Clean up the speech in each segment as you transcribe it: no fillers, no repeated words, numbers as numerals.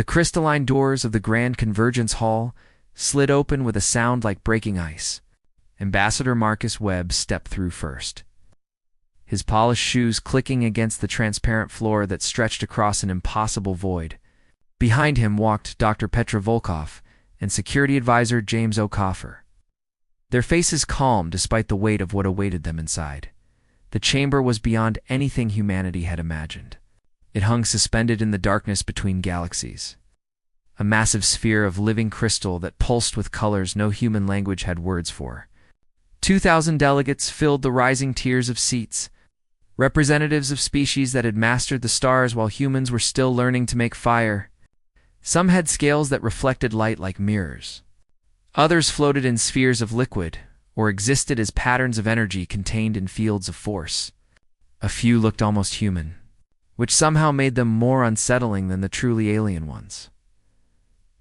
The crystalline doors of the Grand Convergence Hall slid open with a sound like breaking ice. Ambassador Marcus Webb stepped through first, his polished shoes clicking against the transparent floor that stretched across an impossible void. Behind him walked Dr. Petra Volkov and security advisor James O'Coffer, their faces calm despite the weight of what awaited them inside. The chamber was beyond anything humanity had imagined. It hung suspended in the darkness between galaxies, a massive sphere of living crystal that pulsed with colors no human language had words for. 2,000 delegates filled the rising tiers of seats, representatives of species that had mastered the stars while humans were still learning to make fire. Some had scales that reflected light like mirrors. Others floated in spheres of liquid, or existed as patterns of energy contained in fields of force. A few looked almost human, which somehow made them more unsettling than the truly alien ones.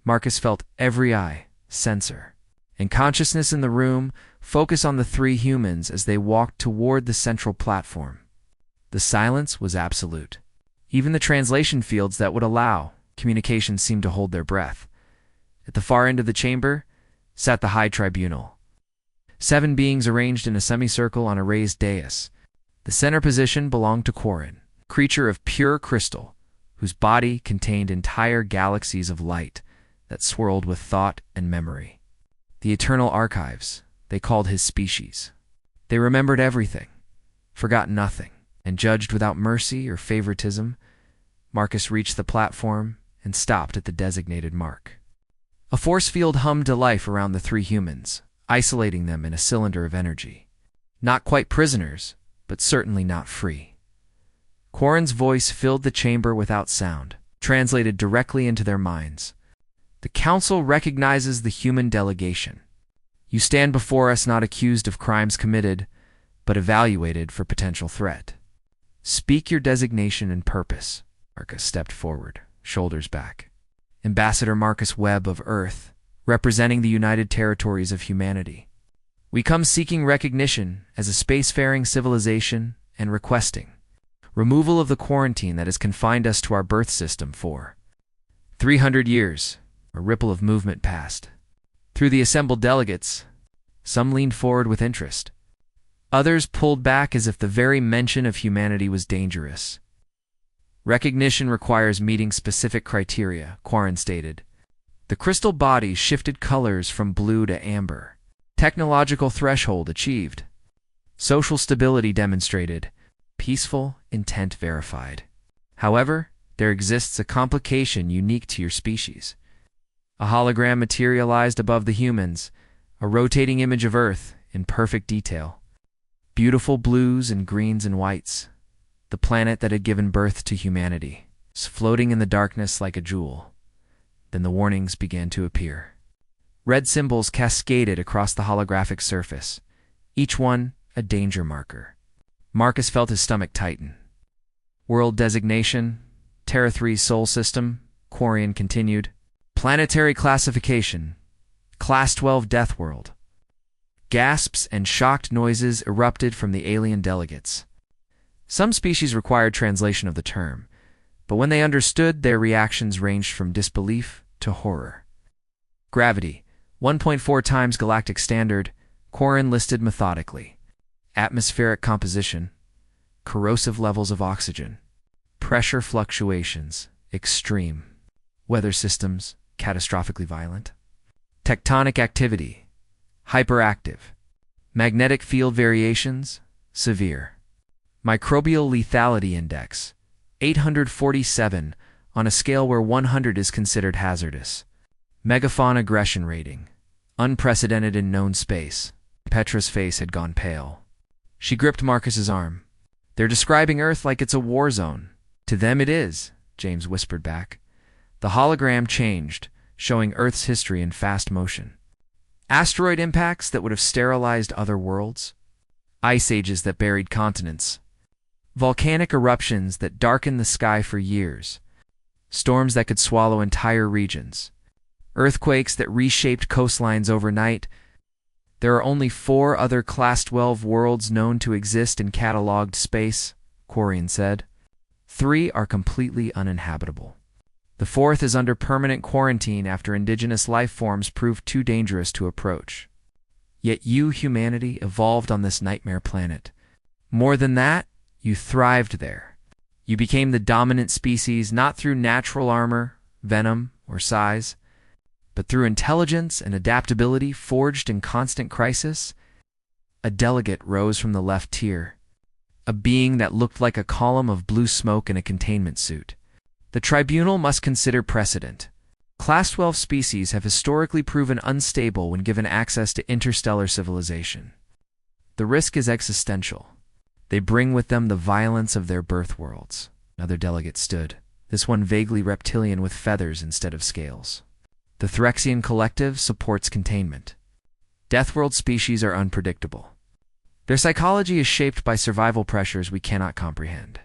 Marcus felt every eye, sensor, and consciousness in the room focus on the three humans as they walked toward the central platform. The silence was absolute. Even the translation fields that would allow communication seemed to hold their breath. At the far end of the chamber sat the High Tribunal. 7 beings arranged in a semicircle on a raised dais. The center position belonged to Quarren, creature of pure crystal, whose body contained entire galaxies of light that swirled with thought and memory. The eternal archives, they called his species. They remembered everything, forgot nothing, and judged without mercy or favoritism. Marcus reached the platform and stopped at the designated mark. A force field hummed to life around the 3 humans, isolating them in a cylinder of energy. Not quite prisoners, but certainly not free. Quarren's voice filled the chamber without sound, translated directly into their minds. The Council recognizes the human delegation. You stand before us not accused of crimes committed, but evaluated for potential threat. Speak your designation and purpose. Marcus stepped forward, shoulders back. Ambassador Marcus Webb of Earth, representing the United Territories of Humanity. We come seeking recognition as a spacefaring civilization and requesting removal of the quarantine that has confined us to our birth system for 300 years. A ripple of movement passed through the assembled delegates. Some leaned forward with interest. Others pulled back as if the very mention of humanity was dangerous. Recognition requires meeting specific criteria, Quarren stated. The crystal bodies shifted colors from blue to amber. Technological threshold achieved. Social stability demonstrated. Peaceful intent verified. However, there exists a complication unique to your species. A hologram materialized above the humans, a rotating image of Earth in perfect detail. Beautiful blues and greens and whites. The planet that had given birth to humanity, floating in the darkness like a jewel. Then the warnings began to appear. Red symbols cascaded across the holographic surface, each one a danger marker. Marcus felt his stomach tighten. World designation, Terra 3 Sol System, Quarren continued. Planetary classification, Class 12 Death World. Gasps and shocked noises erupted from the alien delegates. Some species required translation of the term, but when they understood, their reactions ranged from disbelief to horror. Gravity, 1.4 times galactic standard, Quarren listed methodically. Atmospheric composition, corrosive levels of oxygen, pressure fluctuations, extreme. Weather systems, catastrophically violent. Tectonic activity, hyperactive. Magnetic field variations, severe. Microbial lethality index, 847 on a scale where 100 is considered hazardous. Megafauna aggression rating, unprecedented in known space. Petra's face had gone pale. She gripped Marcus's arm. They're describing Earth like it's a war zone. To them it is, James whispered back. The hologram changed, showing Earth's history in fast motion. Asteroid impacts that would have sterilized other worlds. Ice ages that buried continents. Volcanic eruptions that darkened the sky for years. Storms that could swallow entire regions. Earthquakes that reshaped coastlines overnight. There are only 4 other Class 12 worlds known to exist in catalogued space, Quarren said. 3 are completely uninhabitable. The fourth is under permanent quarantine after indigenous life forms proved too dangerous to approach. Yet you, humanity, evolved on this nightmare planet. More than that, you thrived there. You became the dominant species not through natural armor, venom, or size, but through intelligence and adaptability forged in constant crisis. A delegate rose from the left tier, a being that looked like a column of blue smoke in a containment suit. The tribunal must consider precedent. Class 12 species have historically proven unstable when given access to interstellar civilization. The risk is existential. They bring with them the violence of their birth worlds. Another delegate stood, this one vaguely reptilian with feathers instead of scales. The Threxian collective supports containment. Deathworld species are unpredictable. Their psychology is shaped by survival pressures we cannot comprehend.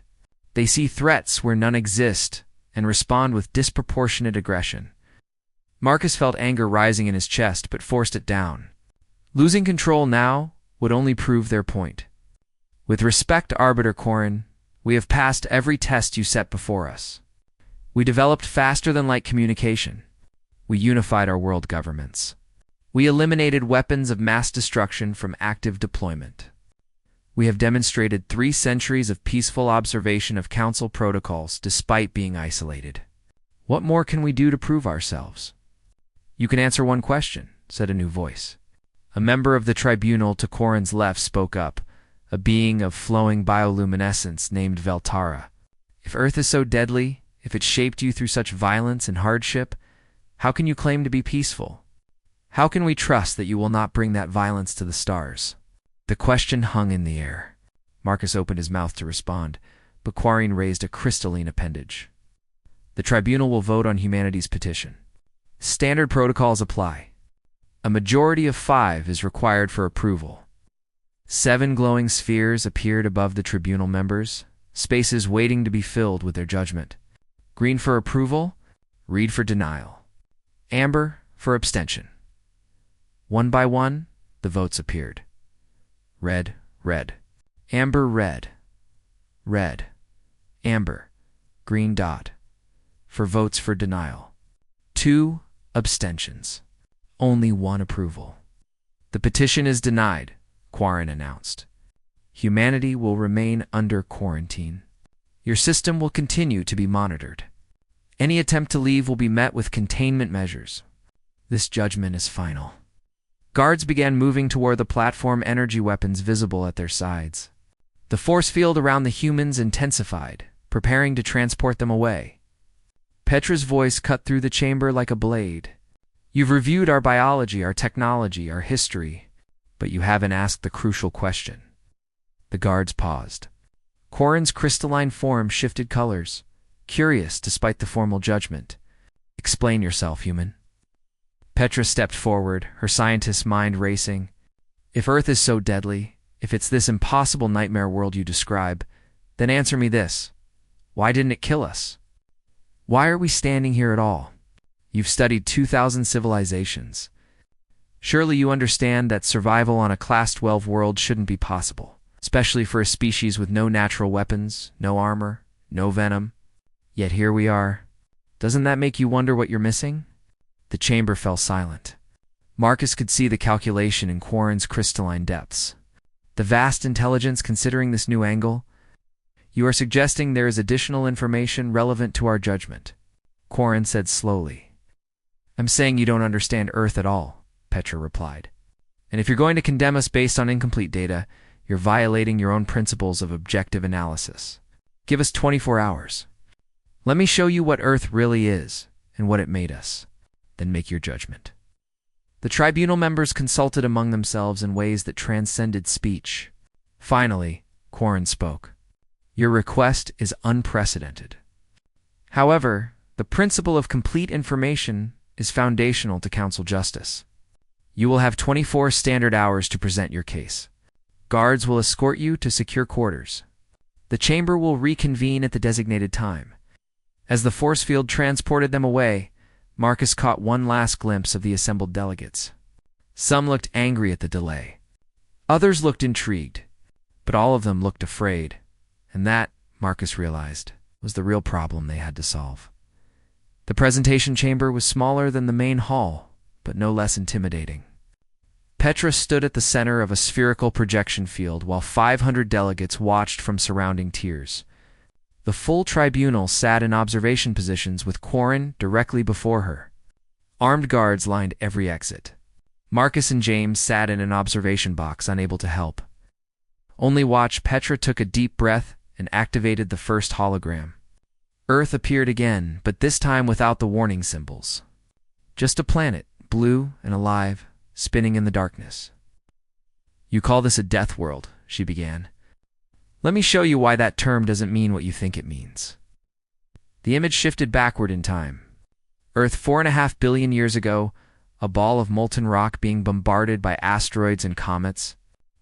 They see threats where none exist and respond with disproportionate aggression. Marcus felt anger rising in his chest but forced it down. Losing control now would only prove their point. With respect, Arbiter Corin, we have passed every test you set before us. We developed faster-than-light communication. We unified our world governments. We eliminated weapons of mass destruction from active deployment. We have demonstrated 3 centuries of peaceful observation of Council protocols despite being isolated. What more can we do to prove ourselves? You can answer one question, said a new voice. A member of the tribunal to Corin's left spoke up, a being of flowing bioluminescence named Veltara. If Earth is so deadly, if it shaped you through such violence and hardship, how can you claim to be peaceful? How can we trust that you will not bring that violence to the stars? The question hung in the air. Marcus opened his mouth to respond, but Quarine raised a crystalline appendage. The tribunal will vote on humanity's petition. Standard protocols apply. A majority of 5 is required for approval. 7 glowing spheres appeared above the tribunal members, spaces waiting to be filled with their judgment. Green for approval, red for denial, amber for abstention. One by one, the votes appeared. Red, red, amber, red, red, amber, green dot, for votes for denial. 2 abstentions. Only 1 approval. The petition is denied, Quarren announced. Humanity will remain under quarantine. Your system will continue to be monitored. Any attempt to leave will be met with containment measures. This judgment is final. Guards began moving toward the platform, energy weapons visible at their sides. The force field around the humans intensified, preparing to transport them away. Petra's voice cut through the chamber like a blade. You've reviewed our biology, our technology, our history, but you haven't asked the crucial question. The guards paused. Quarren's crystalline form shifted colors, curious despite the formal judgment. Explain yourself, human. Petra stepped forward, her scientist's mind racing. If Earth is so deadly, if it's this impossible nightmare world you describe, then answer me this. Why didn't it kill us? Why are we standing here at all? You've studied 2,000 civilizations. Surely you understand that survival on a Class 12 world shouldn't be possible, especially for a species with no natural weapons, no armor, no venom. Yet here we are. Doesn't that make you wonder what you're missing? The chamber fell silent. Marcus could see the calculation in Quarren's crystalline depths. The vast intelligence considering this new angle. You are suggesting there is additional information relevant to our judgment, Quarren said slowly. I'm saying you don't understand Earth at all, Petra replied. And if you're going to condemn us based on incomplete data, you're violating your own principles of objective analysis. Give us 24 hours. Let me show you what Earth really is and what it made us. Then make your judgment. The tribunal members consulted among themselves in ways that transcended speech. Finally, Quarren spoke. Your request is unprecedented. However, the principle of complete information is foundational to council justice. You will have 24 standard hours to present your case. Guards will escort you to secure quarters. The chamber will reconvene at the designated time. As the force field transported them away, Marcus caught one last glimpse of the assembled delegates. Some looked angry at the delay. Others looked intrigued, but all of them looked afraid, and that, Marcus realized, was the real problem they had to solve. The presentation chamber was smaller than the main hall, but no less intimidating. Petra stood at the center of a spherical projection field while 500 delegates watched from surrounding tiers. The full tribunal sat in observation positions with Quarren directly before her. Armed guards lined every exit. Marcus and James sat in an observation box, unable to help. Only watch, Petra took a deep breath and activated the first hologram. Earth appeared again, but this time without the warning symbols. Just a planet, blue and alive, spinning in the darkness. "You call this a death world," she began. "Let me show you why that term doesn't mean what you think it means." The image shifted backward in time. Earth 4.5 billion years ago, a ball of molten rock being bombarded by asteroids and comets.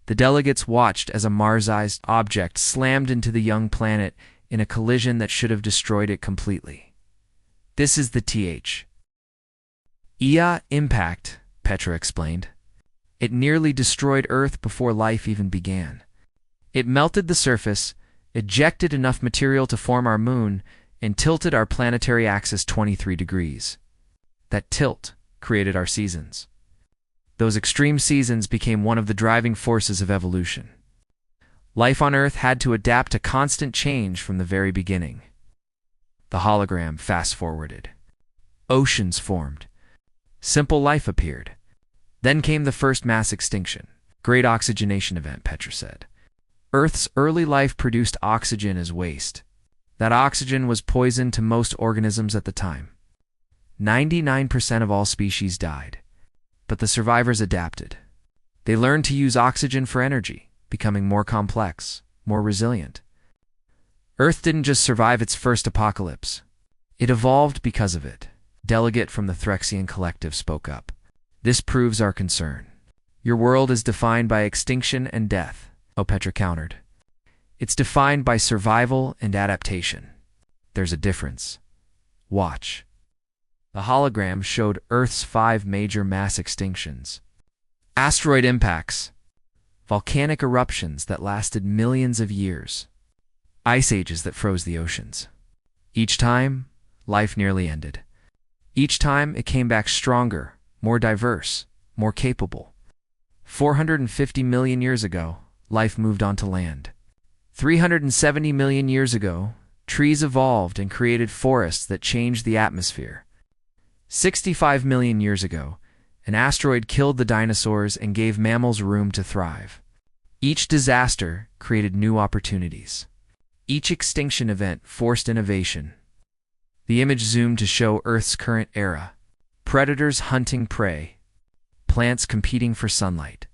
The delegates watched as a Mars-sized object slammed into the young planet in a collision that should have destroyed it completely. "This is the HFY impact," Petra explained. "It nearly destroyed Earth before life even began. It melted the surface, ejected enough material to form our moon, and tilted our planetary axis 23 degrees. That tilt created our seasons. Those extreme seasons became one of the driving forces of evolution. Life on Earth had to adapt to constant change from the very beginning." The hologram fast-forwarded. Oceans formed. Simple life appeared. Then came the first mass extinction. "Great oxygenation event," Petra said. "Earth's early life produced oxygen as waste. That oxygen was poison to most organisms at the time. 99% of all species died. But the survivors adapted. They learned to use oxygen for energy, becoming more complex, more resilient. Earth didn't just survive its first apocalypse. It evolved because of it." Delegate from the Threxian collective spoke up. "This proves our concern. Your world is defined by extinction and death," Petra countered. "It's defined by survival and adaptation. There's a difference. Watch." The hologram showed Earth's 5 major mass extinctions. Asteroid impacts. Volcanic eruptions that lasted millions of years. Ice ages that froze the oceans. Each time, life nearly ended. Each time, it came back stronger, more diverse, more capable. 450 million years ago, life moved onto land. 370 million years ago, trees evolved and created forests that changed the atmosphere. 65 million years ago, an asteroid killed the dinosaurs and gave mammals room to thrive. Each disaster created new opportunities. Each extinction event forced innovation. The image zoomed to show Earth's current era. Predators hunting prey. Plants competing for sunlight.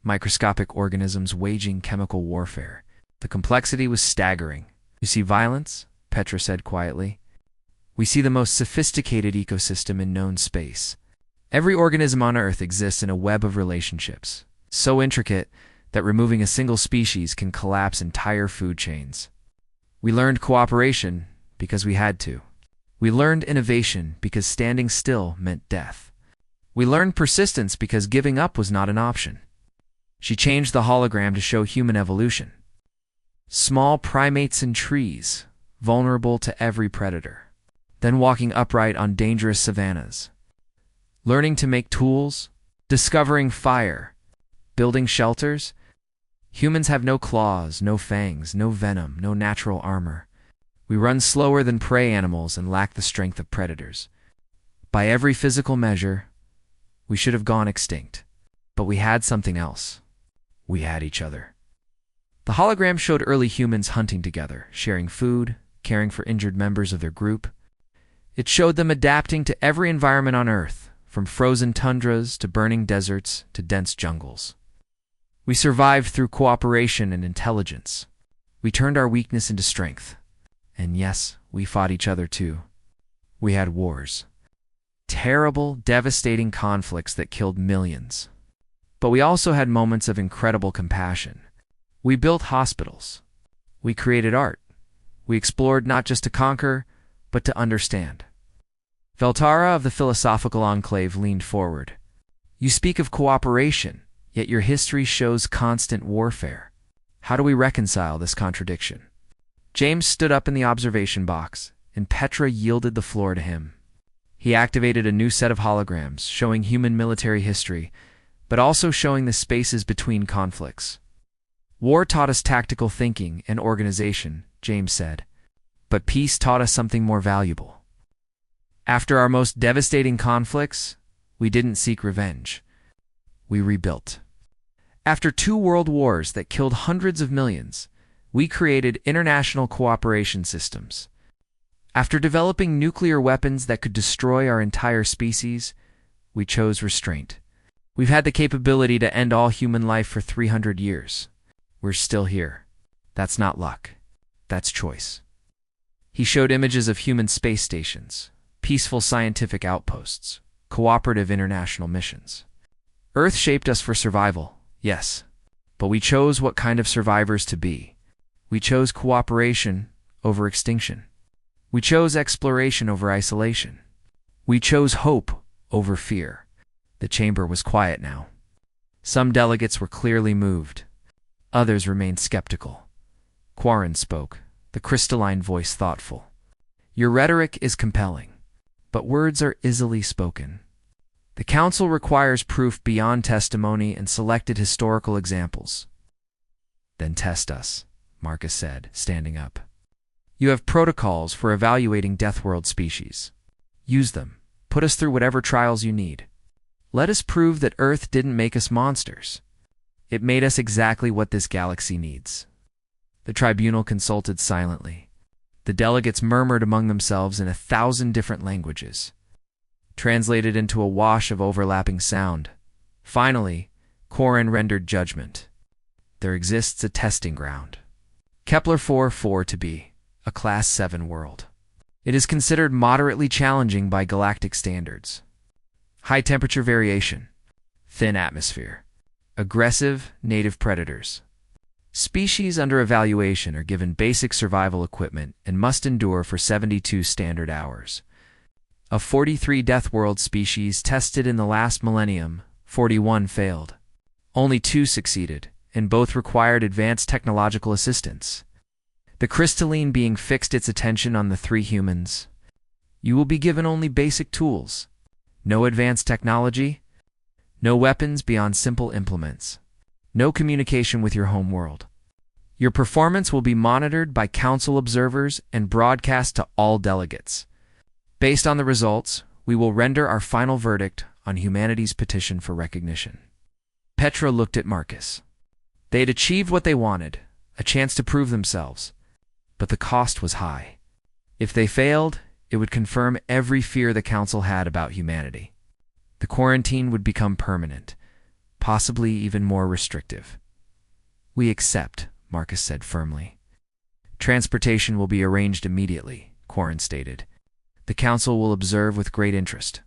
Microscopic organisms waging chemical warfare. The complexity was staggering. "You see violence?" Petra said quietly. "We see the most sophisticated ecosystem in known space. Every organism on Earth exists in a web of relationships, so intricate that removing a single species can collapse entire food chains. We learned cooperation because we had to. We learned innovation because standing still meant death. We learned persistence because giving up was not an option." She changed the hologram to show human evolution. Small primates in trees, vulnerable to every predator. Then walking upright on dangerous savannas. Learning to make tools, discovering fire, building shelters. Humans have no claws, no fangs, no venom, no natural armor. We run slower than prey animals and lack the strength of predators. By every physical measure, we should have gone extinct. But we had something else. We had each other. The hologram showed early humans hunting together, sharing food, caring for injured members of their group. It showed them adapting to every environment on Earth, from frozen tundras to burning deserts to dense jungles. We survived through cooperation and intelligence. We turned our weakness into strength. And yes, we fought each other too. We had wars. Terrible, devastating conflicts that killed millions. But we also had moments of incredible compassion. We built hospitals. We created art. We explored not just to conquer, but to understand. Veltara of the Philosophical Enclave leaned forward. "You speak of cooperation, yet your history shows constant warfare. How do we reconcile this contradiction?" James stood up in the observation box, and Petra yielded the floor to him. He activated a new set of holograms, showing human military history, but also showing the spaces between conflicts. War taught us tactical thinking and organization, James said, but peace taught us something more valuable. After our most devastating conflicts, we didn't seek revenge. We rebuilt. After 2 world wars that killed hundreds of millions, we created international cooperation systems. After developing nuclear weapons that could destroy our entire species, we chose restraint. We've had the capability to end all human life for 300 years. We're still here. That's not luck. That's choice. He showed images of human space stations, peaceful scientific outposts, cooperative international missions. Earth shaped us for survival, yes, but we chose what kind of survivors to be. We chose cooperation over extinction. We chose exploration over isolation. We chose hope over fear. The chamber was quiet now. Some delegates were clearly moved. Others remained skeptical. Quarren spoke, the crystalline voice thoughtful. Your rhetoric is compelling, but words are easily spoken. The council requires proof beyond testimony and selected historical examples. Then test us, Marcus said, standing up. You have protocols for evaluating Deathworld species. Use them. Put us through whatever trials you need. Let us prove that Earth didn't make us monsters. It made us exactly what this galaxy needs. The tribunal consulted silently. The delegates murmured among themselves in 1,000 different languages, translated into a wash of overlapping sound. Finally, Quarren rendered judgment. There exists a testing ground. Kepler 4-4 to be a Class 7 world. It is considered moderately challenging by galactic standards. High temperature variation, thin atmosphere, aggressive native predators. Species under evaluation are given basic survival equipment and must endure for 72 standard hours. Of 43 Deathworld species tested in the last millennium, 41 failed. Only 2 succeeded, and both required advanced technological assistance. The crystalline being fixed its attention on the 3 humans. You will be given only basic tools. No advanced technology. No weapons beyond simple implements. No communication with your home world. Your performance will be monitored by council observers and broadcast to all delegates. Based on the results, we will render our final verdict on humanity's petition for recognition. Petra looked at Marcus. They had achieved what they wanted, a chance to prove themselves. But the cost was high. If they failed, it would confirm every fear the council had about humanity. The quarantine would become permanent, possibly even more restrictive. We accept, Marcus said firmly. Transportation will be arranged immediately, Quarren stated. The council will observe with great interest.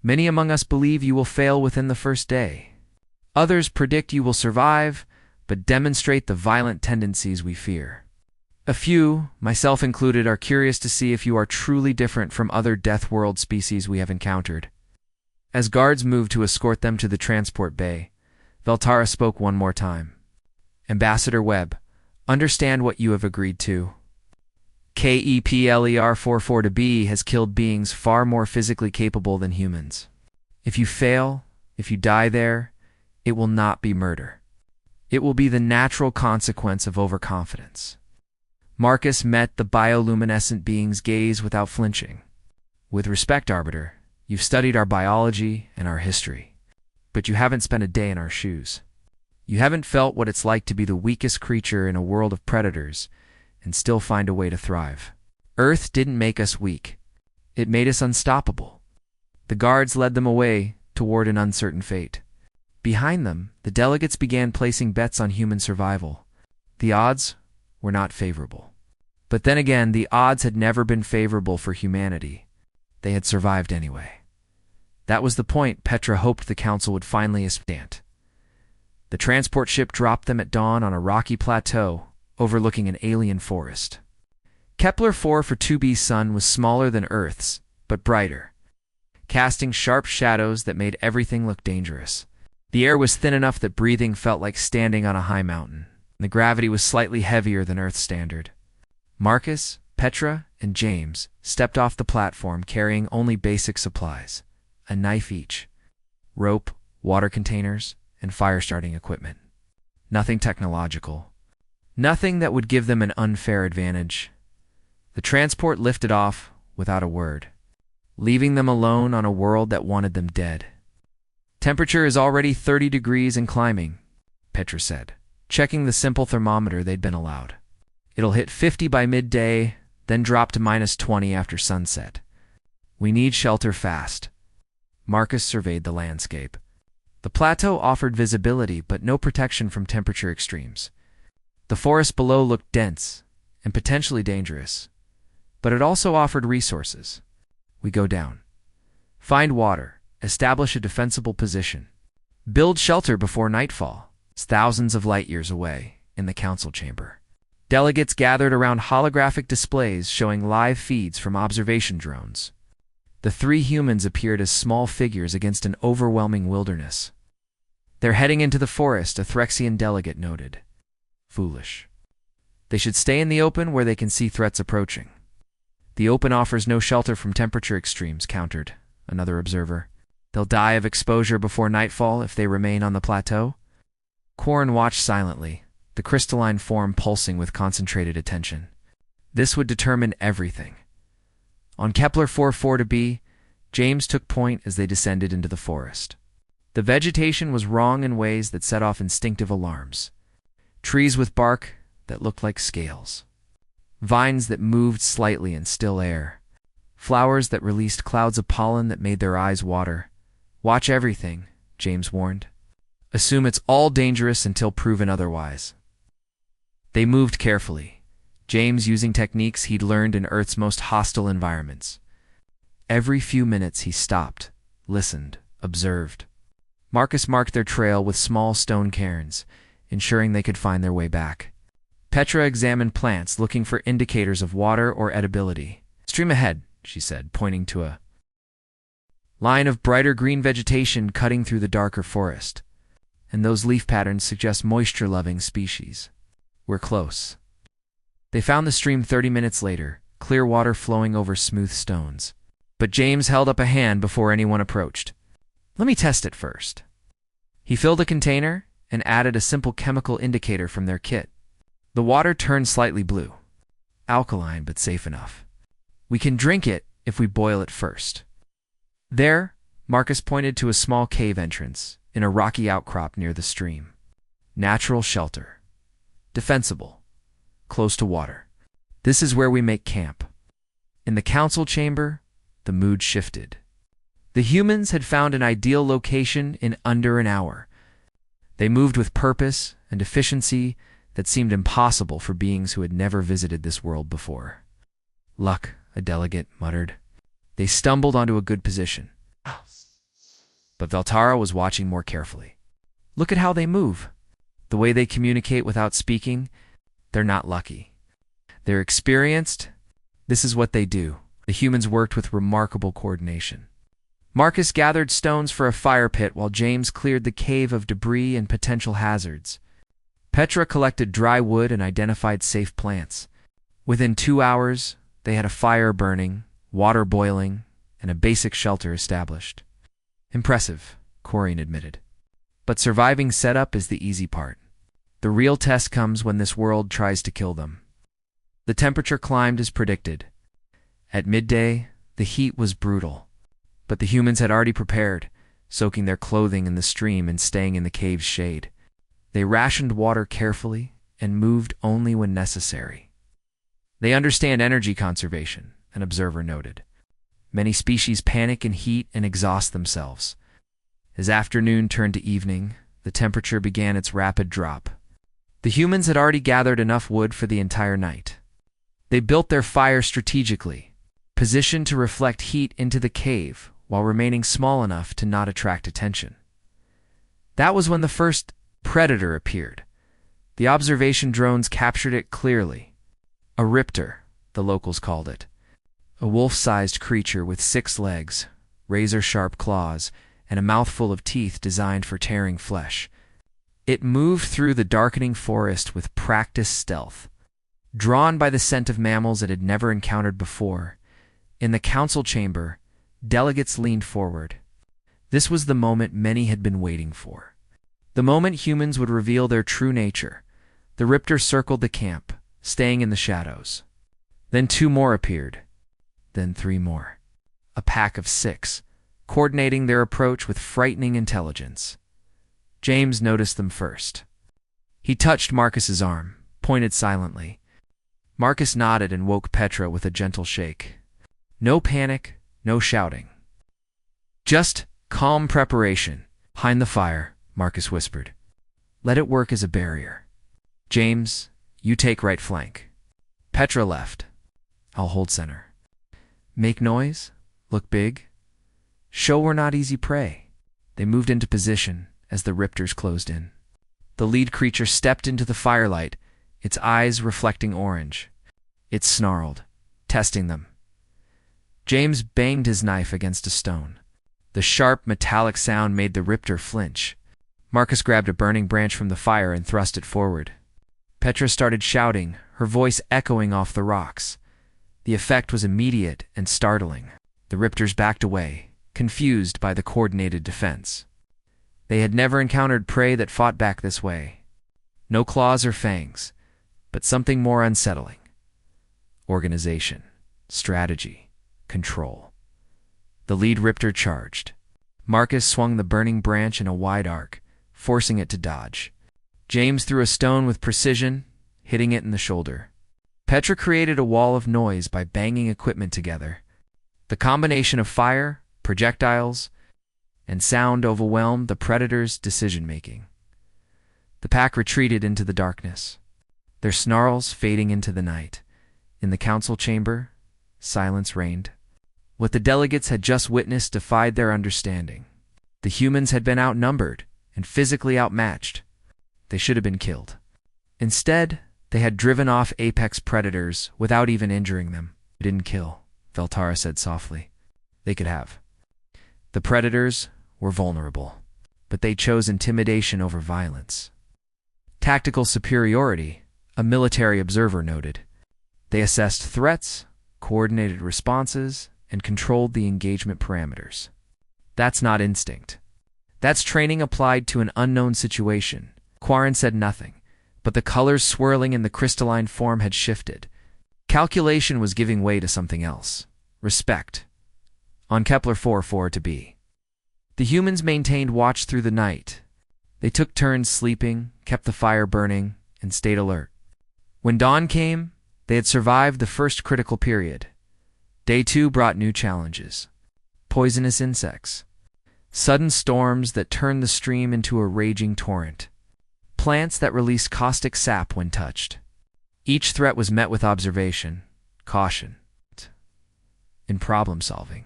Many among us believe you will fail within the first day. Others predict you will survive, but demonstrate the violent tendencies we fear. A few, myself included, are curious to see if you are truly different from other Deathworld species we have encountered. As guards moved to escort them to the transport bay, Veltara spoke one more time. Ambassador Webb, understand what you have agreed to. Kepler 44 to B has killed beings far more physically capable than humans. If you fail, if you die there, it will not be murder. It will be the natural consequence of overconfidence. Marcus met the bioluminescent being's gaze without flinching. With respect, Arbiter, you've studied our biology and our history, but you haven't spent a day in our shoes. You haven't felt what it's like to be the weakest creature in a world of predators and still find a way to thrive. Earth didn't make us weak. It made us unstoppable. The guards led them away toward an uncertain fate. Behind them, the delegates began placing bets on human survival. The odds were not favorable. But then again, the odds had never been favorable for humanity. They had survived anyway. That was the point Petra hoped the council would finally stand. The transport ship dropped them at dawn on a rocky plateau overlooking an alien forest. Kepler 4 for 2b's sun was smaller than Earth's, but brighter, casting sharp shadows that made everything look dangerous. The air was thin enough that breathing felt like standing on a high mountain. The gravity was slightly heavier than Earth's standard. Marcus, Petra and James stepped off the platform carrying only basic supplies, a knife each, rope, water containers, and fire-starting equipment. Nothing technological. Nothing that would give them an unfair advantage. The transport lifted off without a word, leaving them alone on a world that wanted them dead. "Temperature is already 30 degrees and climbing," Petra said, checking the simple thermometer they'd been allowed. "It'll hit 50 by midday, then drop to -20 after sunset. We need shelter fast." Marcus surveyed the landscape. The plateau offered visibility but no protection from temperature extremes. The forest below looked dense and potentially dangerous, but it also offered resources. "We go down. Find water, establish a defensible position. Build shelter before nightfall." It's thousands of light years away in the council chamber. Delegates gathered around holographic displays showing live feeds from observation drones. The three humans appeared as small figures against an overwhelming wilderness. "They're heading into the forest," a Threxian delegate noted. "Foolish. They should stay in the open where they can see threats approaching." "The open offers no shelter from temperature extremes," countered another observer. "They'll die of exposure before nightfall if they remain on the plateau." Quarren watched silently, the crystalline form pulsing with concentrated attention. This would determine everything. On Kepler 44b, James took point as they descended into the forest. The vegetation was wrong in ways that set off instinctive alarms. Trees with bark that looked like scales. Vines that moved slightly in still air. Flowers that released clouds of pollen that made their eyes water. "Watch everything," James warned. "Assume it's all dangerous until proven otherwise." They moved carefully, James using techniques he'd learned in Earth's most hostile environments. Every few minutes he stopped, listened, observed. Marcus marked their trail with small stone cairns, ensuring they could find their way back. Petra examined plants, looking for indicators of water or edibility. "Stream ahead," she said, pointing to a line of brighter green vegetation cutting through the darker forest. "And those leaf patterns suggest moisture-loving species. We're close." They found the stream 30 minutes later, clear water flowing over smooth stones. But James held up a hand before anyone approached. "Let me test it first." He filled a container and added a simple chemical indicator from their kit. The water turned slightly blue. Alkaline, but safe enough. "We can drink it if we boil it first." There, Marcus pointed to a small cave entrance in a rocky outcrop near the stream. Natural shelter. Defensible. Close to water. "This is where we make camp." In the council chamber, the mood shifted. The humans had found an ideal location in under an hour. They moved with purpose and efficiency that seemed impossible for beings who had never visited this world before. "Luck," a delegate muttered. They stumbled onto a good position. But Valtara was watching more carefully. "Look at how they move. The way they communicate without speaking. They're not lucky. They're experienced. This is what they do." The humans worked with remarkable coordination. Marcus gathered stones for a fire pit while James cleared the cave of debris and potential hazards. Petra collected dry wood and identified safe plants. Within 2 hours, they had a fire burning, water boiling, and a basic shelter established. "Impressive," Quarren admitted. "But surviving setup is the easy part. The real test comes when this world tries to kill them." The temperature climbed as predicted. At midday, the heat was brutal. But the humans had already prepared, soaking their clothing in the stream and staying in the cave's shade. They rationed water carefully and moved only when necessary. "They understand energy conservation," an observer noted. "Many species panic in heat and exhaust themselves." As afternoon turned to evening, the temperature began its rapid drop. The humans had already gathered enough wood for the entire night. They built their fire strategically, positioned to reflect heat into the cave while remaining small enough to not attract attention. That was when the first predator appeared. The observation drones captured it clearly. A riptor, the locals called it. A wolf-sized creature with 6 legs, razor-sharp claws, and a mouthful of teeth designed for tearing flesh. It moved through the darkening forest with practiced stealth. Drawn by the scent of mammals it had never encountered before, in the council chamber, delegates leaned forward. This was the moment many had been waiting for. The moment humans would reveal their true nature. The Riptors circled the camp, staying in the shadows. Then 2 more appeared. Then 3 more. A pack of 6, coordinating their approach with frightening intelligence. James noticed them first. He touched Marcus's arm, pointed silently. Marcus nodded and woke Petra with a gentle shake. No panic, no shouting. Just calm preparation. Behind the fire, Marcus whispered. Let it work as a barrier. James, you take right flank. Petra left. I'll hold center. Make noise, look big. Show we're not easy prey. They moved into position as the Riptors closed in. The lead creature stepped into the firelight, its eyes reflecting orange. It snarled, testing them. James banged his knife against a stone. The sharp, metallic sound made the Riptor flinch. Marcus grabbed a burning branch from the fire and thrust it forward. Petra started shouting, her voice echoing off the rocks. The effect was immediate and startling. The Riptors backed away, confused by the coordinated defense. They had never encountered prey that fought back this way. No claws or fangs, but something more unsettling. Organization, strategy, control. The lead Riptor charged. Marcus swung the burning branch in a wide arc, forcing it to dodge. James threw a stone with precision, hitting it in the shoulder. Petra created a wall of noise by banging equipment together. The combination of fire, projectiles, and sound overwhelmed the predator's decision-making. The pack retreated into the darkness, their snarls fading into the night. In the council chamber, silence reigned. What the delegates had just witnessed defied their understanding. The humans had been outnumbered and physically outmatched. They should have been killed. Instead, they had driven off apex predators without even injuring them. They didn't kill, Veltara said softly. They could have. The predators were vulnerable, but they chose intimidation over violence. Tactical superiority, a military observer noted. They assessed threats, coordinated responses, and controlled the engagement parameters. That's not instinct. That's training applied to an unknown situation. Quarren said nothing, but the colors swirling in the crystalline form had shifted. Calculation was giving way to something else. Respect. On Kepler 4-4 to be. The humans maintained watch through the night. They took turns sleeping, kept the fire burning, and stayed alert. When dawn came, they had survived the first critical period. Day 2 brought new challenges. Poisonous insects. Sudden storms that turned the stream into a raging torrent. Plants that released caustic sap when touched. Each threat was met with observation, caution, and problem-solving.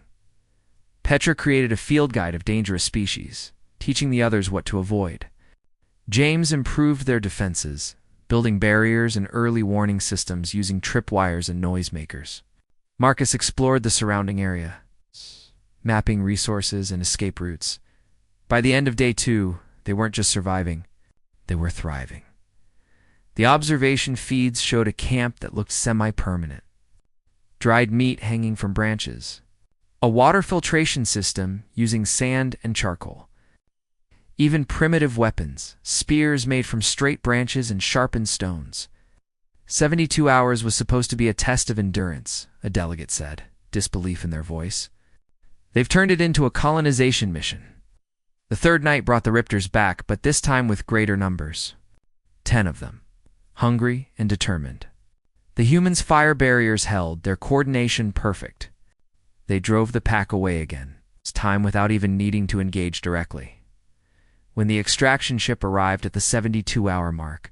Petra created a field guide of dangerous species, teaching the others what to avoid. James improved their defenses, building barriers and early warning systems using tripwires and noisemakers. Marcus explored the surrounding area, mapping resources and escape routes. By the end of Day 2, they weren't just surviving, they were thriving. The observation feeds showed a camp that looked semi-permanent. Dried meat hanging from branches. A water filtration system using sand and charcoal. Even primitive weapons, spears made from straight branches and sharpened stones. 72 hours was supposed to be a test of endurance, a delegate said, disbelief in their voice. They've turned it into a colonization mission. The third night brought the Riptors back, but this time with greater numbers. 10 of them, hungry and determined. The humans' fire barriers held, their coordination perfect. They drove the pack away again, this time without even needing to engage directly. When the extraction ship arrived at the 72-hour mark,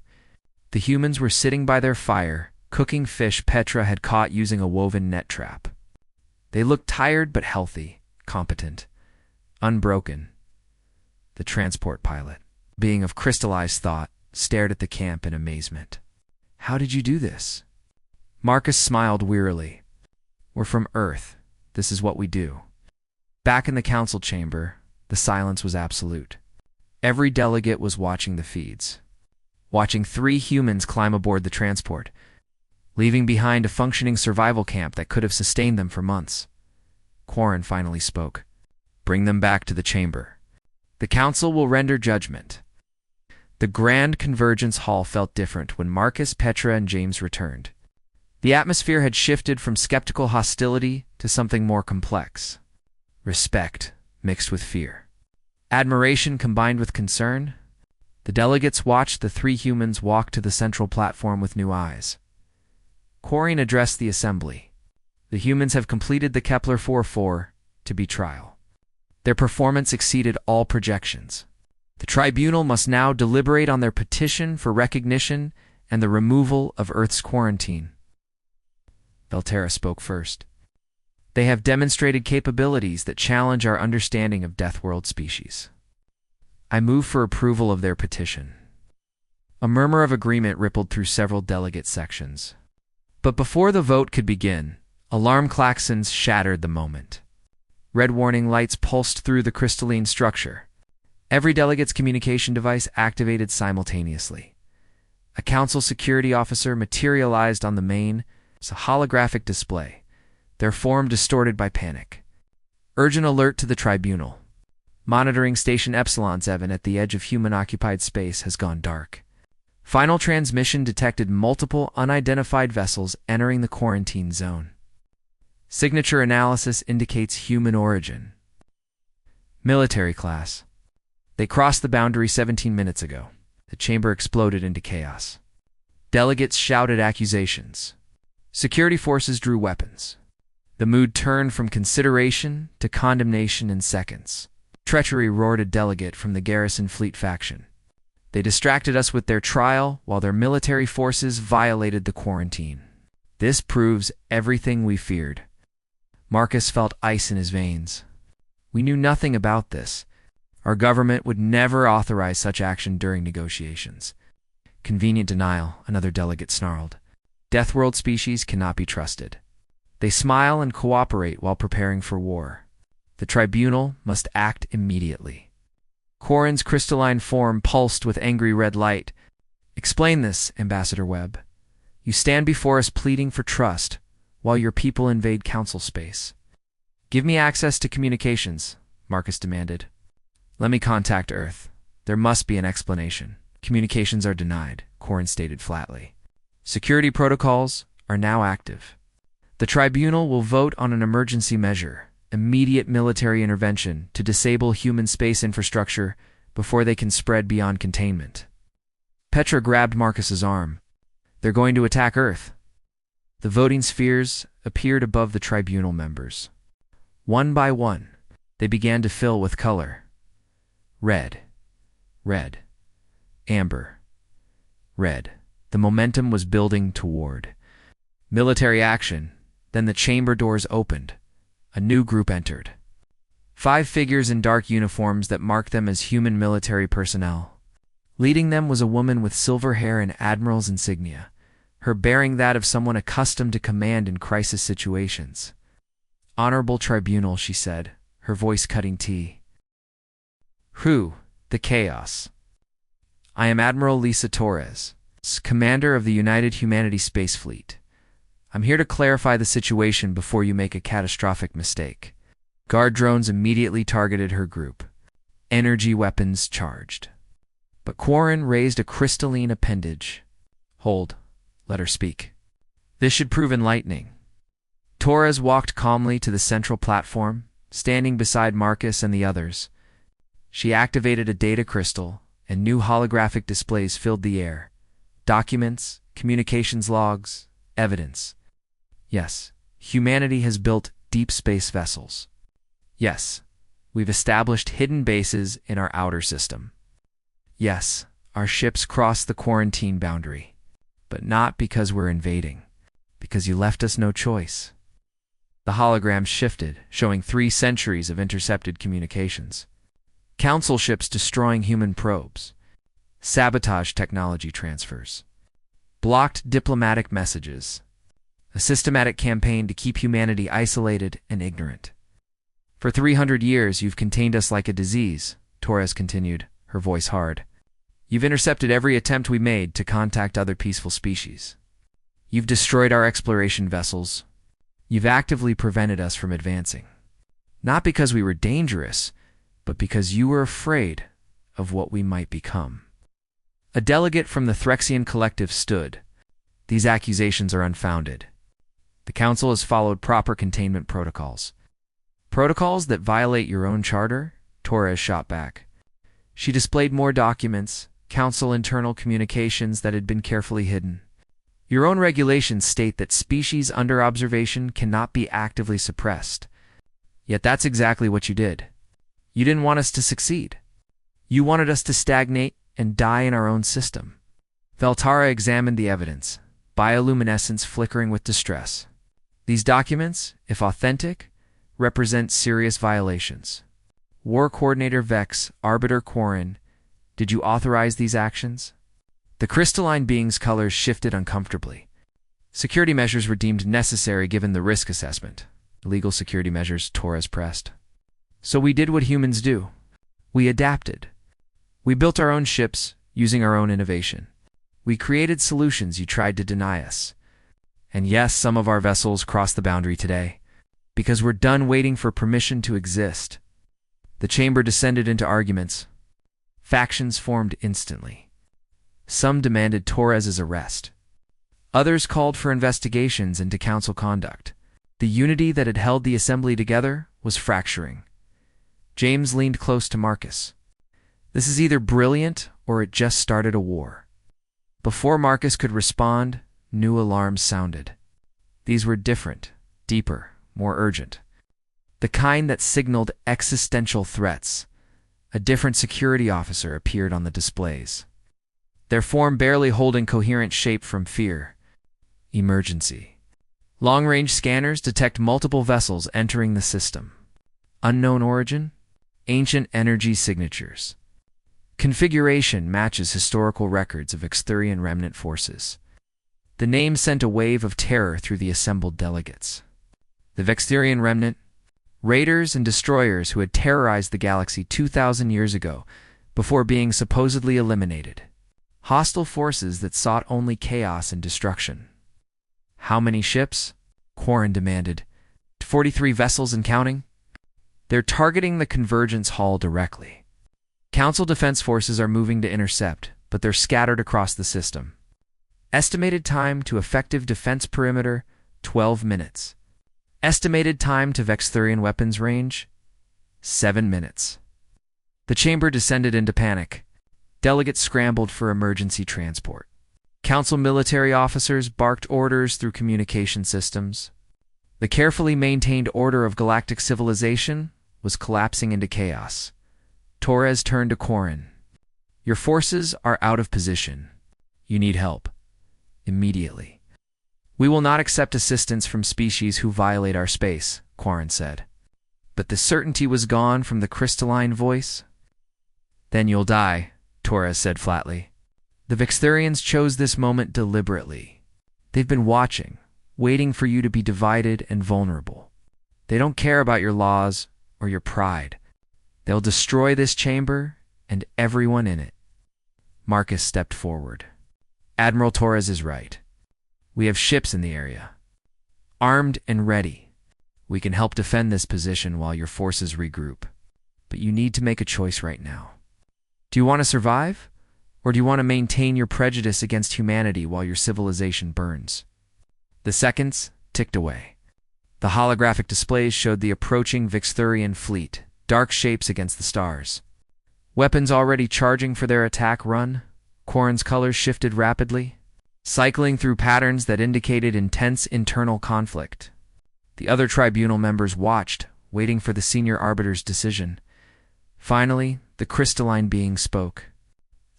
the humans were sitting by their fire, cooking fish Petra had caught using a woven net trap. They looked tired but healthy, competent, unbroken. The transport pilot, being of crystallized thought, stared at the camp in amazement. How did you do this? Marcus smiled wearily. We're from Earth. This is what we do. Back in the council chamber, the silence was absolute. Every delegate was watching the feeds. Watching 3 humans climb aboard the transport. leaving behind a functioning survival camp that could have sustained them for months. Quarren finally spoke. Bring them back to the chamber. The council will render judgment. The Grand Convergence Hall felt different when Marcus, Petra, and James returned. The atmosphere had shifted from skeptical hostility to something more complex. Respect mixed with fear. Admiration combined with concern. The delegates watched the three humans walk to the central platform with new eyes. Quarren addressed the assembly. The humans have completed the Kepler 4-4 to be trial. Their performance exceeded all projections. The tribunal must now deliberate on their petition for recognition and the removal of Earth's quarantine. Velterra spoke first. They have demonstrated capabilities that challenge our understanding of Deathworld species. I move for approval of their petition. A murmur of agreement rippled through several delegate sections. But before the vote could begin, alarm klaxons shattered the moment. Red warning lights pulsed through the crystalline structure. Every delegate's communication device activated simultaneously. A council security officer materialized on the main, a holographic display, their form distorted by panic. Urgent alert to the tribunal. Monitoring Station Epsilon 7 at the edge of human-occupied space has gone dark. Final transmission detected multiple unidentified vessels entering the quarantine zone. Signature analysis indicates human origin. Military class. They crossed the boundary 17 minutes ago. The chamber exploded into chaos. Delegates shouted accusations. Security forces drew weapons. The mood turned from consideration to condemnation in seconds. Treachery, roared a delegate from the Garrison Fleet faction. They distracted us with their trial while their military forces violated the quarantine. This proves everything we feared. Marcus felt ice in his veins. We knew nothing about this. Our government would never authorize such action during negotiations. Convenient denial, another delegate snarled. Deathworld species cannot be trusted. They smile and cooperate while preparing for war. The tribunal must act immediately. Quarren's crystalline form pulsed with angry red light. Explain this, Ambassador Webb. You stand before us pleading for trust, while your people invade council space. Give me access to communications, Marcus demanded. Let me contact Earth. There must be an explanation. Communications are denied, Quarren stated flatly. Security protocols are now active. The tribunal will vote on an emergency measure, immediate military intervention to disable human space infrastructure before they can spread beyond containment. Petra grabbed Marcus's arm. They're going to attack Earth. The voting spheres appeared above the tribunal members. One by one, they began to fill with color. Red, red, amber, red. The momentum was building toward military action. Then the chamber doors opened. A new group entered. 5 figures in dark uniforms that marked them as human military personnel. Leading them was a woman with silver hair and admiral's insignia, her bearing that of someone accustomed to command in crisis situations. Honorable Tribunal, she said, her voice cutting tea. Who? The chaos. I am Admiral Lisa Torres, commander of the United Humanity Space Fleet. I'm here to clarify the situation before you make a catastrophic mistake. Guard drones immediately targeted her group. Energy weapons charged. But Quarren raised a crystalline appendage. Hold. Let her speak. This should prove enlightening. Torres walked calmly to the central platform, standing beside Marcus and the others. She activated a data crystal, and new holographic displays filled the air. Documents, communications logs, evidence. Yes, humanity has built deep space vessels. Yes, we've established hidden bases in our outer system. Yes, our ships crossed the quarantine boundary. But not because we're invading, because you left us no choice. The hologram shifted, showing 3 centuries of intercepted communications. Council ships destroying human probes. Sabotage technology transfers. Blocked diplomatic messages. A systematic campaign to keep humanity isolated and ignorant. For 300 years, you've contained us like a disease, Torres continued, her voice hard. You've intercepted every attempt we made to contact other peaceful species. You've destroyed our exploration vessels. You've actively prevented us from advancing. Not because we were dangerous, but because you were afraid of what we might become. A delegate from the Threxian collective stood. These accusations are unfounded. The Council has followed proper containment protocols. Protocols that violate your own charter? Torres shot back. She displayed more documents, Council internal communications that had been carefully hidden. Your own regulations state that species under observation cannot be actively suppressed. Yet that's exactly what you did. You didn't want us to succeed. You wanted us to stagnate and die in our own system. Veltara examined the evidence, bioluminescence flickering with distress. These documents, if authentic, represent serious violations. War Coordinator Vex, Arbiter Quarren, did you authorize these actions? The crystalline being's colors shifted uncomfortably. Security measures were deemed necessary given the risk assessment. Legal security measures, Torres pressed. So we did what humans do. We adapted. We built our own ships using our own innovation. We created solutions you tried to deny us. And yes, some of our vessels crossed the boundary today, because we're done waiting for permission to exist. The chamber descended into arguments. Factions formed instantly. Some demanded Torres's arrest. Others called for investigations into council conduct. The unity that had held the assembly together was fracturing. James leaned close to Marcus. This is either brilliant or it just started a war. Before Marcus could respond, new alarms sounded. These were different, deeper, more urgent. The kind that signaled existential threats. A different security officer appeared on the displays. Their form barely holding coherent shape from fear. Emergency. Long-range scanners detect multiple vessels entering the system. Unknown origin? Ancient energy signatures. Configuration matches historical records of Vexthurian remnant forces. The name sent a wave of terror through the assembled delegates. The Vexthurian remnant, raiders and destroyers who had terrorized the galaxy 2,000 years ago before being supposedly eliminated. Hostile forces that sought only chaos and destruction. How many ships? Quarren demanded. 43 vessels and counting? They're targeting the Convergence Hall directly. Council defense forces are moving to intercept, but they're scattered across the system. Estimated time to effective defense perimeter, 12 minutes. Estimated time to Vexthurian weapons range, 7 minutes. The chamber descended into panic. Delegates scrambled for emergency transport. Council military officers barked orders through communication systems. The carefully maintained order of galactic civilization was collapsing into chaos. Torres turned to Quarren. Your forces are out of position. You need help. Immediately. We will not accept assistance from species who violate our space, Quarren said. But the certainty was gone from the crystalline voice. Then you'll die, Torres said flatly. The Vexthurians chose this moment deliberately. They've been watching, waiting for you to be divided and vulnerable. They don't care about your laws or your pride. They'll destroy this chamber and everyone in it. Marcus stepped forward. Admiral Torres is right. We have ships in the area. Armed and ready. We can help defend this position while your forces regroup. But you need to make a choice right now. Do you want to survive? Or do you want to maintain your prejudice against humanity while your civilization burns? The seconds ticked away. The holographic displays showed the approaching Vexthurian fleet, dark shapes against the stars. Weapons already charging for their attack run, Quarren's colors shifted rapidly, cycling through patterns that indicated intense internal conflict. The other tribunal members watched, waiting for the senior arbiter's decision. Finally, the crystalline being spoke.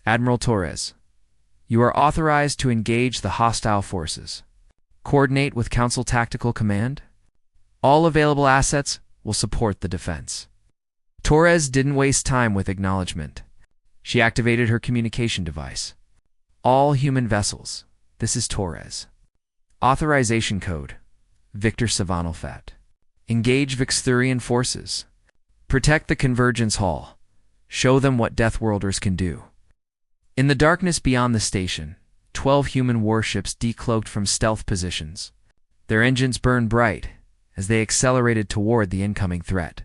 Admiral Torres, you are authorized to engage the hostile forces. Coordinate with Council Tactical Command. All available assets will support the defense. Torres didn't waste time with acknowledgement. She activated her communication device. All human vessels. This is Torres. Authorization code. Victor Savanalfat. Engage Vexthurian forces. Protect the Convergence Hall. Show them what Deathworlders can do. In the darkness beyond the station, 12 human warships decloaked from stealth positions. Their engines burned bright as they accelerated toward the incoming threat.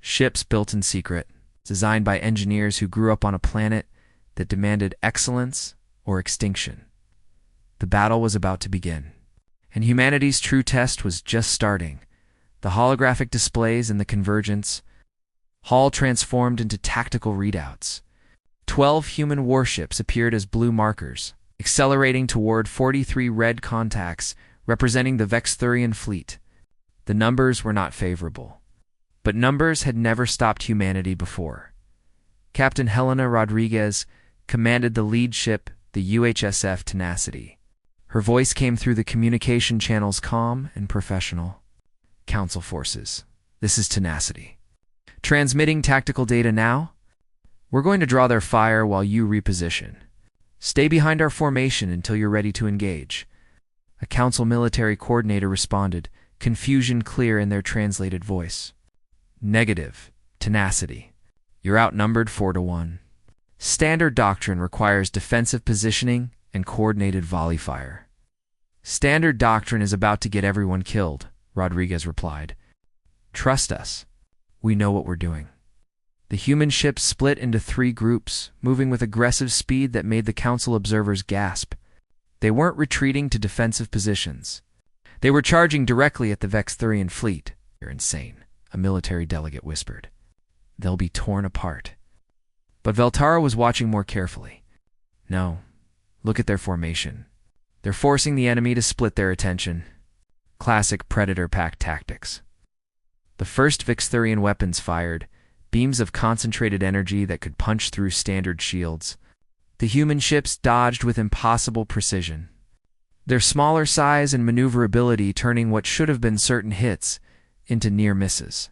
Ships built in secret, designed by engineers who grew up on a planet that demanded excellence or extinction. The battle was about to begin, and humanity's true test was just starting. The holographic displays in the Convergence Hall transformed into tactical readouts. 12 human warships appeared as blue markers, accelerating toward 43 red contacts representing the Vexthurian fleet. The numbers were not favorable, but numbers had never stopped humanity before. Captain Helena Rodriguez commanded the lead ship, the UHSF Tenacity. Her voice came through the communication channels calm and professional. Council forces, this is Tenacity. Transmitting tactical data now? We're going to draw their fire while you reposition. Stay behind our formation until you're ready to engage. A council military coordinator responded, confusion clear in their translated voice. Negative. Tenacity. You're outnumbered 4-1. Standard doctrine requires defensive positioning and coordinated volley fire. Standard doctrine is about to get everyone killed, Rodriguez replied. Trust us. We know what we're doing. The human ships split into 3 groups, moving with aggressive speed that made the council observers gasp. They weren't retreating to defensive positions. They were charging directly at the Vexthurian fleet. You're insane, a military delegate whispered. They'll be torn apart. But Veltara was watching more carefully. No, look at their formation. They're forcing the enemy to split their attention. Classic Predator Pack tactics. The first Vexthurian weapons fired, beams of concentrated energy that could punch through standard shields. The human ships dodged with impossible precision. Their smaller size and maneuverability turning what should have been certain hits into near misses.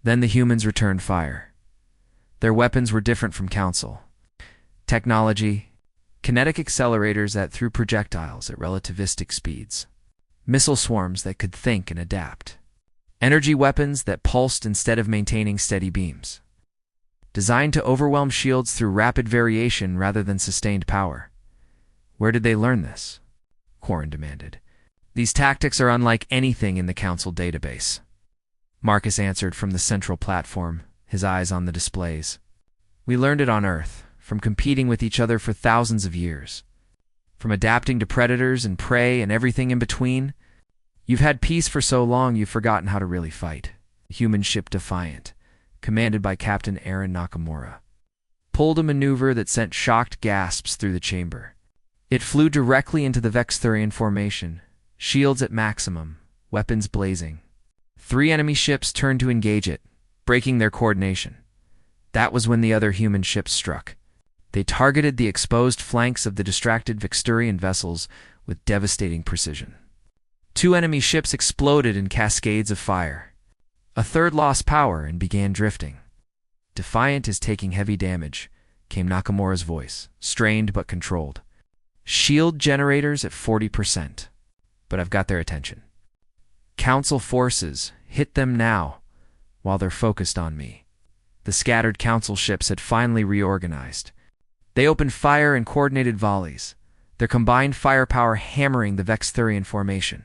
Then the humans returned fire. Their weapons were different from Council. Technology, kinetic accelerators that threw projectiles at relativistic speeds. Missile swarms that could think and adapt. Energy weapons that pulsed instead of maintaining steady beams. Designed to overwhelm shields through rapid variation rather than sustained power. Where did they learn this? Quarren demanded. These tactics are unlike anything in the Council database. Marcus answered from the central platform, his eyes on the displays. We learned it on Earth, from competing with each other for thousands of years. From adapting to predators and prey and everything in between. You've had peace for so long you've forgotten how to really fight. The human ship Defiant, commanded by Captain Aaron Nakamura, pulled a maneuver that sent shocked gasps through the chamber. It flew directly into the Vexthurian formation, shields at maximum, weapons blazing. 3 enemy ships turned to engage it, breaking their coordination. That was when the other human ships struck. They targeted the exposed flanks of the distracted Vexthurian vessels with devastating precision. 2 enemy ships exploded in cascades of fire. A third lost power and began drifting. Defiant is taking heavy damage, came Nakamura's voice, strained but controlled. Shield generators at 40%, but I've got their attention. Council forces, hit them now, while they're focused on me. The scattered Council ships had finally reorganized. They opened fire in coordinated volleys, their combined firepower hammering the Vexthurian formation.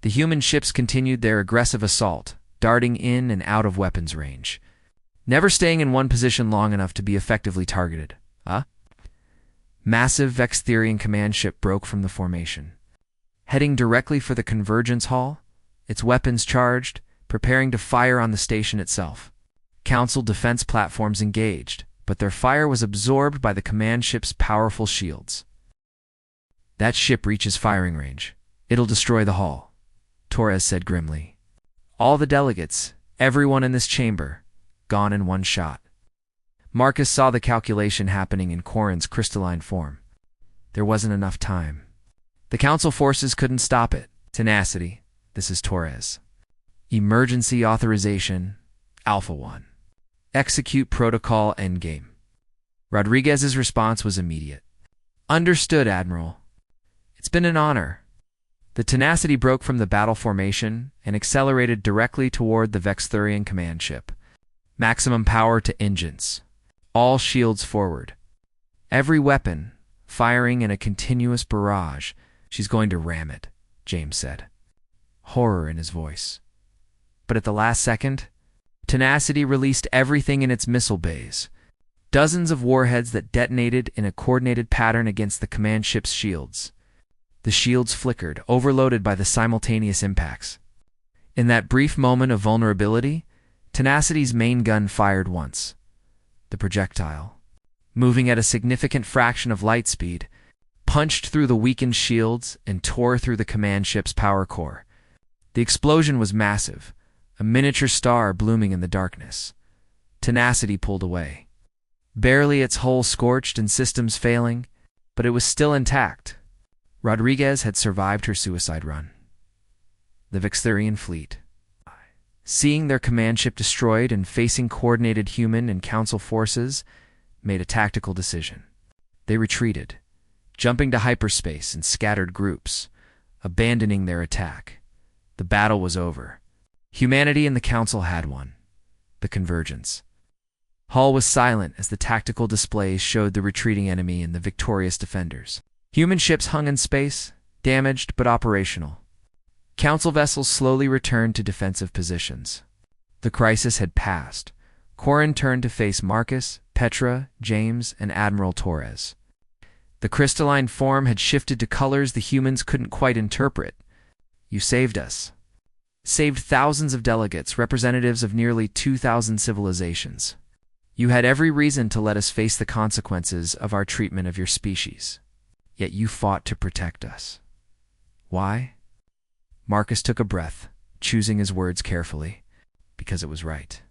The human ships continued their aggressive assault, darting in and out of weapons range, never staying in one position long enough to be effectively targeted. Massive Vexthurian command ship broke from the formation. Heading directly for the Convergence Hall, its weapons charged, preparing to fire on the station itself. Council defense platforms engaged, but their fire was absorbed by the command ship's powerful shields. That ship reaches firing range. It'll destroy the hull, Torres said grimly. All the delegates, everyone in this chamber, gone in one shot. Marcus saw the calculation happening in Quarren's crystalline form. There wasn't enough time. The Council forces couldn't stop it. Tenacity, this is Torres. Emergency authorization, Alpha 1. Execute protocol endgame. Rodriguez's response was immediate. Understood, Admiral. It's been an honor. The Tenacity broke from the battle formation and accelerated directly toward the Vexthurian command ship. Maximum power to engines. All shields forward. Every weapon, firing in a continuous barrage. "She's going to ram it," James said, horror in his voice. But at the last second, Tenacity released everything in its missile bays. Dozens of warheads that detonated in a coordinated pattern against the command ship's shields. The shields flickered, overloaded by the simultaneous impacts. In that brief moment of vulnerability, Tenacity's main gun fired once. The projectile, moving at a significant fraction of light speed, punched through the weakened shields and tore through the command ship's power core. The explosion was massive, a miniature star blooming in the darkness. Tenacity pulled away. Barely its hull scorched and systems failing, but it was still intact. Rodriguez had survived her suicide run. The Vixthurian fleet, seeing their command ship destroyed and facing coordinated human and council forces, made a tactical decision. They retreated, jumping to hyperspace in scattered groups, abandoning their attack. The battle was over. Humanity and the council had won. The convergence. Hull was silent as the tactical displays showed the retreating enemy and the victorious defenders. Human ships hung in space, damaged but operational. Council vessels slowly returned to defensive positions. The crisis had passed. Corin turned to face Marcus, Petra, James, and Admiral Torres. The crystalline form had shifted to colors the humans couldn't quite interpret. "You saved us." Saved thousands of delegates, representatives of nearly 2,000 civilizations. "You had every reason to let us face the consequences of our treatment of your species. Yet you fought to protect us. Why?" Marcus took a breath, choosing his words carefully. "Because it was right.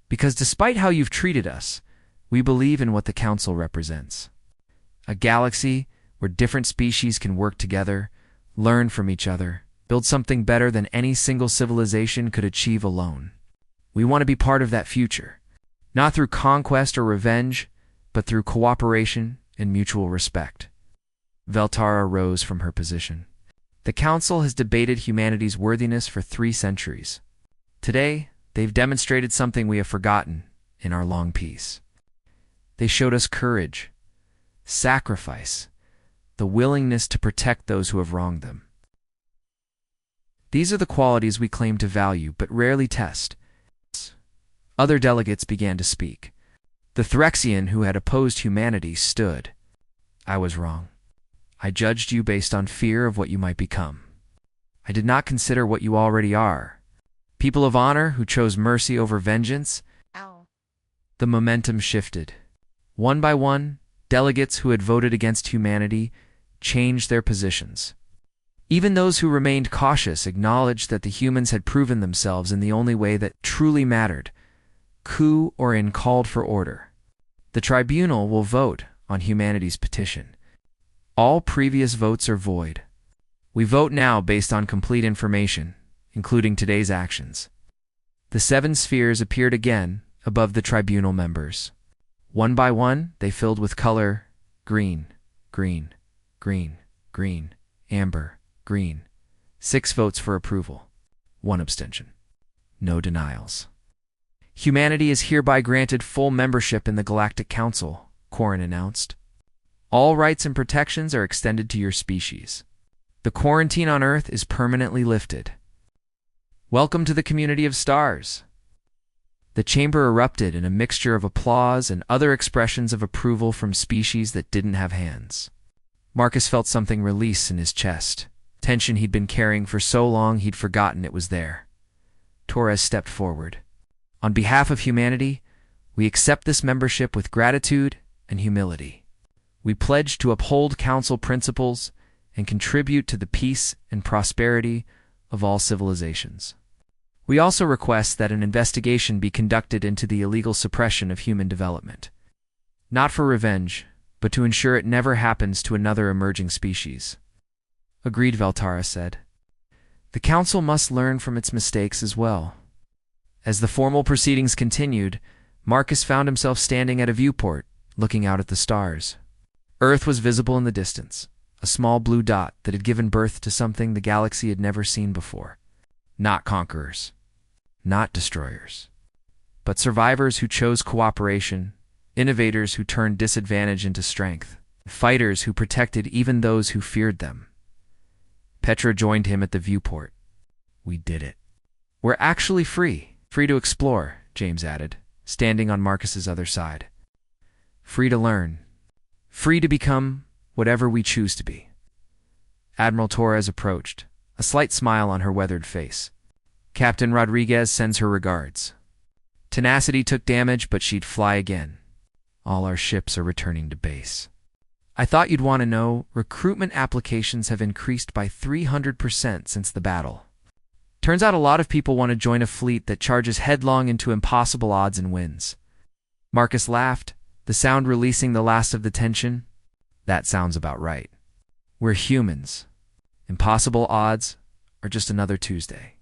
Because despite how you've treated us, we believe in what the Council represents. A galaxy where different species can work together, learn from each other, build something better than any single civilization could achieve alone. We want to be part of that future, not through conquest or revenge, but through cooperation and mutual respect." Veltara rose from her position. "The Council has debated humanity's worthiness for 3 centuries. Today, they've demonstrated something we have forgotten in our long peace. They showed us courage, sacrifice, the willingness to protect those who have wronged them. These are the qualities we claim to value but rarely test." Other delegates began to speak. The Threxian who had opposed humanity stood. "I was wrong. I judged you based on fear of what you might become. I did not consider what you already are. People of honor who chose mercy over vengeance." Ow. The momentum shifted. One by one, delegates who had voted against humanity changed their positions. Even those who remained cautious acknowledged that the humans had proven themselves in the only way that truly mattered, coup or in called for order. The tribunal will vote on humanity's petition. All previous votes are void. We vote now based on complete information, including today's actions. The 7 spheres appeared again above the tribunal members. One by one, they filled with color: green, green, green, green, amber, green. 6 votes for approval. 1 abstention. No denials. "Humanity is hereby granted full membership in the Galactic Council," Corin announced. "All rights and protections are extended to your species. The quarantine on Earth is permanently lifted. Welcome to the community of stars." The chamber erupted in a mixture of applause and other expressions of approval from species that didn't have hands. Marcus felt something release in his chest, tension he'd been carrying for so long he'd forgotten it was there. Torres stepped forward. "On behalf of humanity, we accept this membership with gratitude and humility. We pledge to uphold Council principles and contribute to the peace and prosperity of all civilizations. We also request that an investigation be conducted into the illegal suppression of human development, not for revenge, but to ensure it never happens to another emerging species." "Agreed," Veltara said. "The Council must learn from its mistakes as well." As the formal proceedings continued, Marcus found himself standing at a viewport, looking out at the stars. Earth was visible in the distance, a small blue dot that had given birth to something the galaxy had never seen before. Not conquerors, not destroyers, but survivors who chose cooperation, innovators who turned disadvantage into strength. Fighters who protected even those who feared them. Petra joined him at the viewport. We did it. We're actually free. Free to explore, James added, standing on Marcus's other side. Free to learn. Free to become whatever we choose to be. Admiral Torres approached, a slight smile on her weathered face. Captain Rodriguez sends her regards. Tenacity took damage, but she'd fly again. All our ships are returning to base. I thought you'd want to know, recruitment applications have increased by 300% since the battle. Turns out a lot of people want to join a fleet that charges headlong into impossible odds and wins. Marcus laughed, the sound releasing the last of the tension. That sounds about right. We're humans. Impossible odds are just another Tuesday.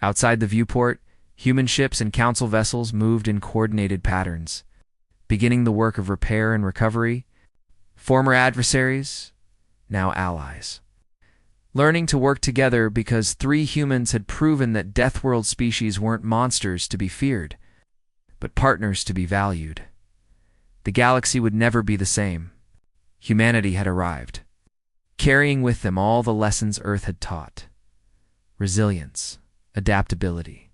Outside the viewport, human ships and council vessels moved in coordinated patterns, beginning the work of repair and recovery. Former adversaries, now allies. Learning to work together because 3 humans had proven that Deathworld species weren't monsters to be feared, but partners to be valued. The galaxy would never be the same. Humanity had arrived, carrying with them all the lessons Earth had taught. Resilience, adaptability,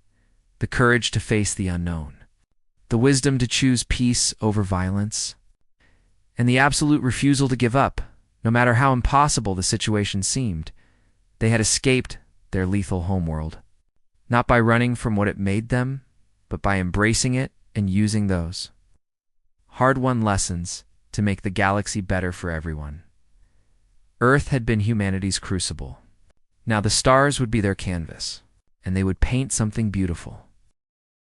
the courage to face the unknown, the wisdom to choose peace over violence, and the absolute refusal to give up, no matter how impossible the situation seemed. They had escaped their lethal homeworld, not by running from what it made them, but by embracing it and using those hard-won lessons to make the galaxy better for everyone. Earth had been humanity's crucible. Now the stars would be their canvas, and they would paint something beautiful.